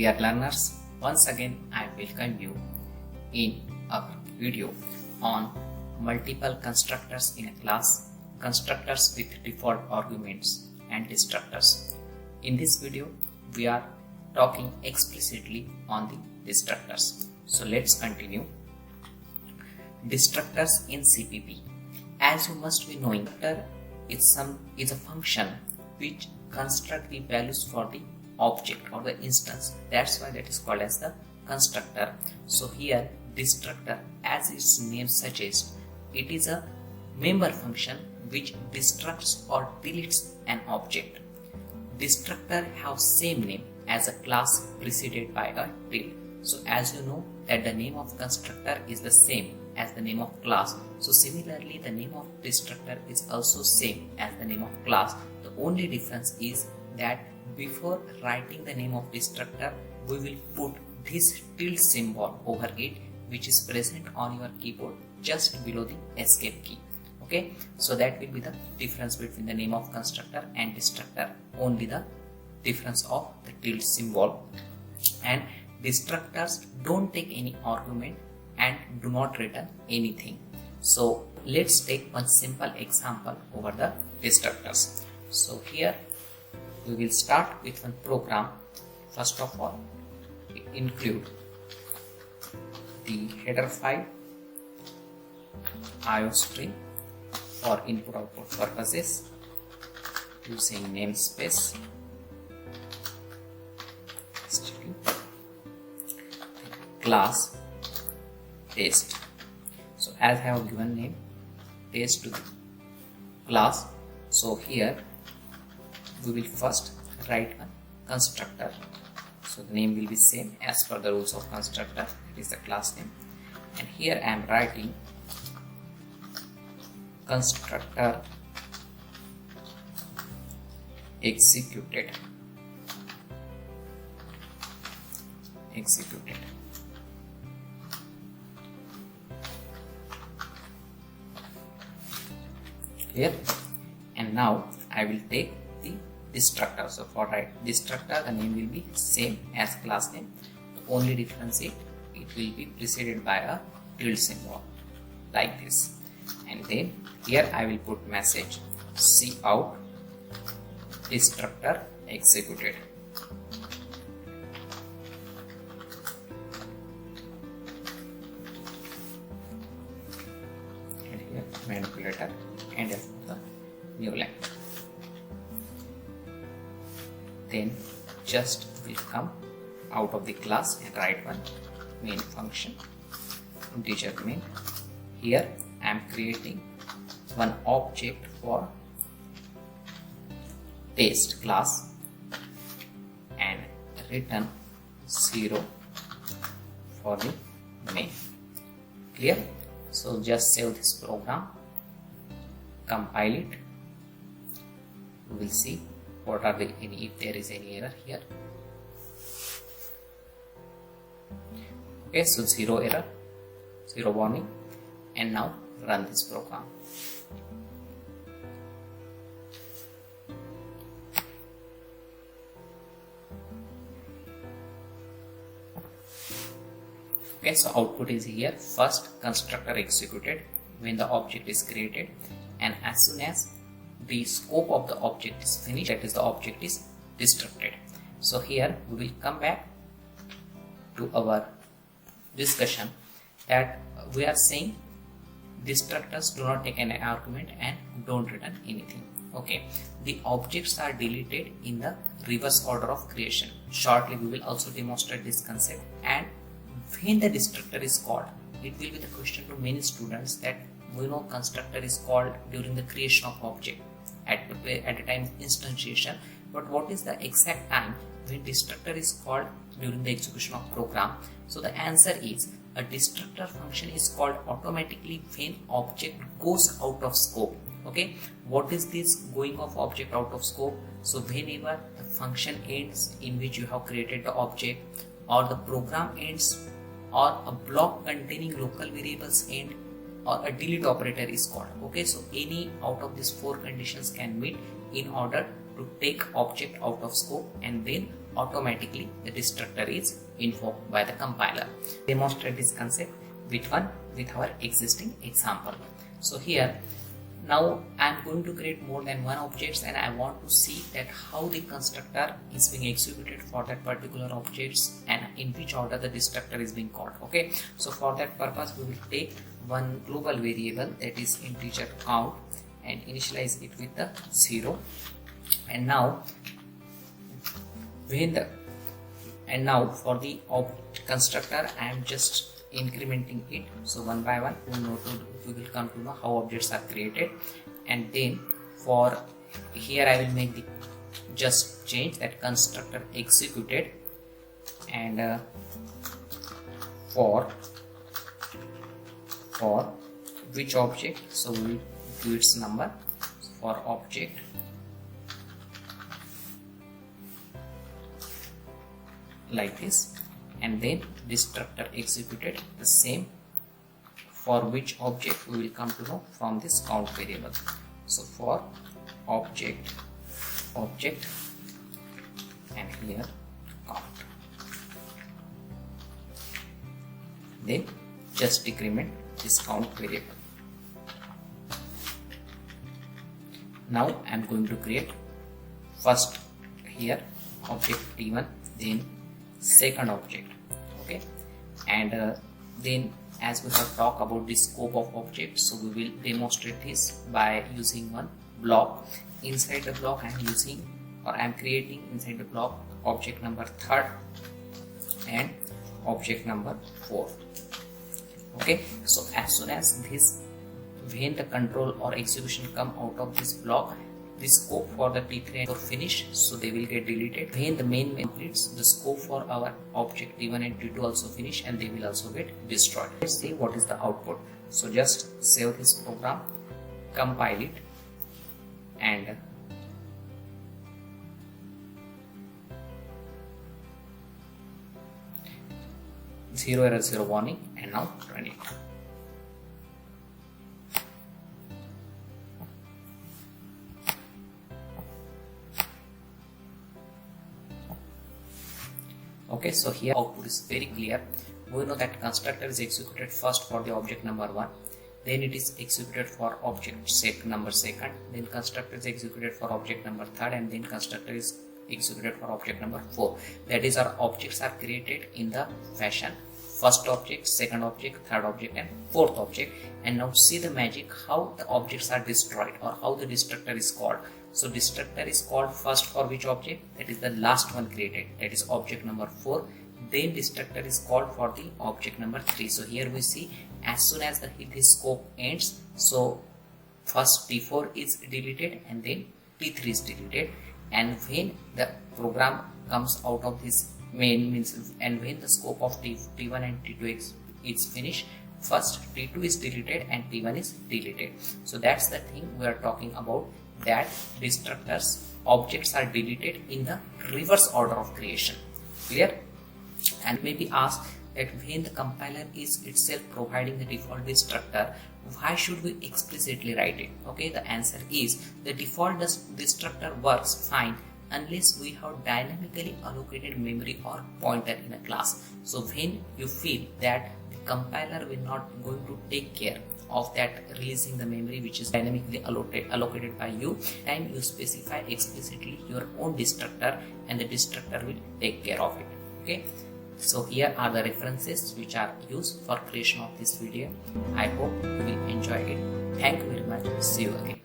Dear learners, once again I welcome you in a video on multiple constructors in a class, constructors with default arguments and destructors. In this video, we are talking explicitly on the destructors. So let's continue. Destructors in CPP. As you must be knowing, destructor is a function which construct the values for the object or the instance. That's why that is called as the constructor. So here destructor, as its name suggests, it is a member function which destructs or deletes an object. Destructor have same name as a class preceded by a tilde. So as you know that the name of constructor is the same as the name of class. So similarly the name of destructor is also same as the name of class. The only difference is that before writing the name of destructor, we will put this tilde symbol over it, which is present on your keyboard just below the escape key. Okay, so that will be the difference between the name of constructor and destructor, only the difference of the tilde symbol. And destructors don't take any argument and do not return anything. So let's take one simple example over the destructors. So here we will start with one program. First of all, we include the header file IOString for input output purposes using namespace class test. So as I have given name test to the class, so here we will first write a constructor. So the name will be same as per the rules of constructor, it is the class name, and here I am writing constructor executed. Clear? And now I will take the destructor. So for destructor, the name will be same as class name. The only difference is it will be preceded by a tilde symbol like this. And then here I will put message cout destructor executed. And here manipulator and the new line. Then just will come out of the class and write one main function, integer main. Here I am creating one object for test class and return 0 for the main. Clear? So just save this program, compile it. We will see what are the if there is any error here. Okay, so 0 error, 0 warning, and now run this program. Okay, so output is here. First constructor executed when the object is created, and as soon as the scope of the object is finished, that is the object is destructed. So here we will come back to our discussion that we are saying destructors do not take any argument and don't return anything. Okay, the objects are deleted in the reverse order of creation. Shortly we will also demonstrate this concept. And when the destructor is called, it will be the question to many students that we know constructor is called during the creation of object at the time of instantiation, but what is the exact time when destructor is called during the execution of program? So the answer is a destructor function is called automatically when object goes out of scope. Okay, what is this going of object out of scope? So whenever the function ends in which you have created the object, or the program ends, or a block containing local variables end, or a delete operator is called. Okay, so any out of these four conditions can meet in order to take object out of scope, and then automatically the destructor is invoked by the compiler. Demonstrate this concept with our existing example. So here now I am going to create more than one objects, and I want to see that how the constructor is being executed for that particular objects and in which order the destructor is being called. Okay, so for that purpose we will take one global variable, that is integer count, and initialize it with the 0. And now for the constructor I am just incrementing it. So one by one we will come to know how objects are created, and then for here I will make the just change that constructor executed, and for which object, so we will do its number. For object like this, and then destructor executed the same, for which object we will come to know from this count variable. So for object and here count, then just decrement this count variable. Now I am going to create first here object t1, then second object. Okay, and then as we have talked about the scope of objects, so we will demonstrate this by using one block. Inside the block I am creating inside the block object number 3 and object number 4. Okay, so as soon as when the control or execution come out of this block, the scope for the T3 and 4 finish, so they will get deleted. When the main completes, the scope for our object T1 and T2 also finish, and they will also get destroyed. Let's see what is the output. So just save this program, compile it, and zero error, zero warning, and now run it. Okay, so here output is very clear. We know that constructor is executed first for the object number 1, then it is executed for object number 2, then constructor is executed for object number 3, and then constructor is executed for object number 4. That is, our objects are created in the fashion first object, second object, third object, and fourth object. And now see the magic, how the objects are destroyed or how the destructor is called. So destructor is called first for which object? That is the last one created, that is object number 4. Then destructor is called for the object number 3. So here we see, as soon as this scope ends, so first T4 is deleted and then T3 is deleted. And when the program comes out of this main means, and when the scope of T1 and T2 is finished, first T2 is deleted and T1 is deleted. So that's the thing we are talking about, that destructors objects are deleted in the reverse order of creation. Clear? And maybe ask that when the compiler is itself providing the default destructor, why should we explicitly write it? Okay, the answer is the default destructor works fine unless we have dynamically allocated memory or pointer in a class. So when you feel that the compiler will not going to take care of that releasing the memory which is dynamically allocated by you, and you specify explicitly your own destructor, and the destructor will take care of it. Okay, so here are the references which are used for creation of this video. I hope you will enjoy it. Thank you very much. See you again.